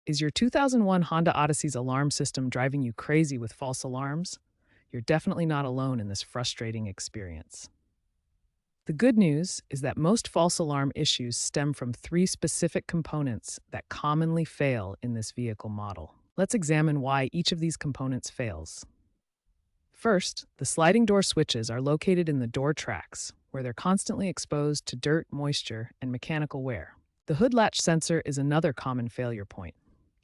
Is your 2001 Honda Odyssey's alarm system driving you crazy with false alarms? You're definitely not alone in this frustrating experience. The good news is that most false alarm issues stem from three specific components that commonly fail in this vehicle model. Let's examine why each of these components fails. First, the sliding door switches are located in the door tracks, where they're constantly exposed to dirt, moisture, and mechanical wear. The hood latch sensor is another common failure point.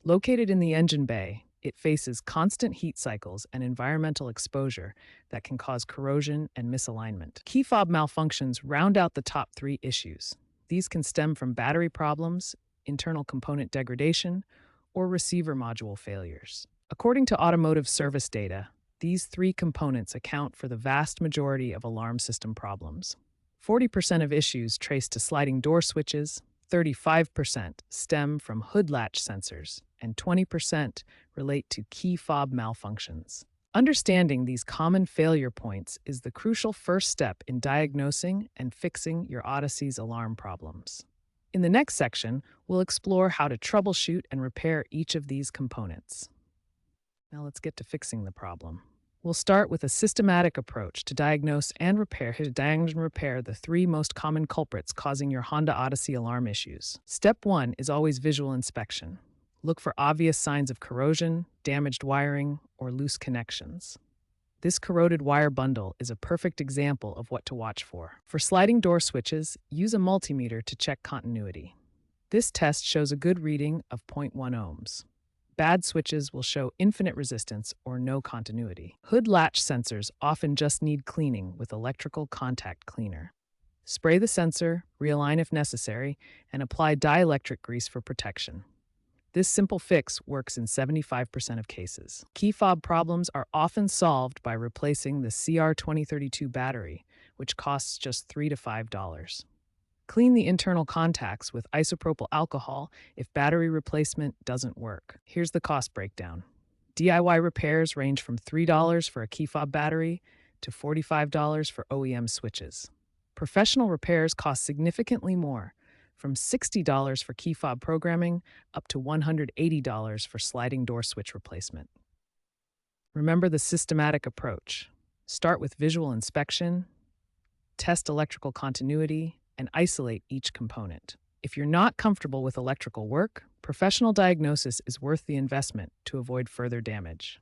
Located in the engine bay, it faces constant heat cycles and environmental exposure that can cause corrosion and misalignment. Key fob malfunctions round out the top three issues. These can stem from battery problems, internal component degradation, or receiver module failures. According to automotive service data, these three components account for the vast majority of alarm system problems. 40% of issues trace to sliding door switches, 35% stem from hood latch sensors, and 20% relate to key fob malfunctions. Understanding these common failure points is the crucial first step in diagnosing and fixing your Odyssey's alarm problems. In the next section, we'll explore how to troubleshoot and repair each of these components. Now let's get to fixing the problem. We'll start with a systematic approach to diagnose and repair the three most common culprits causing your Honda Odyssey alarm issues. Step 1 is always visual inspection. Look for obvious signs of corrosion, damaged wiring, or loose connections. This corroded wire bundle is a perfect example of what to watch for. For sliding door switches, use a multimeter to check continuity. This test shows a good reading of zero point 0.1 ohms. Bad switches will show infinite resistance or no continuity. Hood latch sensors often just need cleaning with electrical contact cleaner. Spray the sensor, realign if necessary, and apply dielectric grease for protection. This simple fix works in 75% of cases. Key fob problems are often solved by replacing the CR2032 battery, which costs just $3 to $5. Clean the internal contacts with isopropyl alcohol if battery replacement doesn't work. Here's the cost breakdown. DIY repairs range from $3 for a key fob battery to $45 for OEM switches. Professional repairs cost significantly more, from $60 for key fob programming up to $180 for sliding door switch replacement. Remember the systematic approach. Start with visual inspection, test electrical continuity, and isolate each component. If you're not comfortable with electrical work, professional diagnosis is worth the investment to avoid further damage.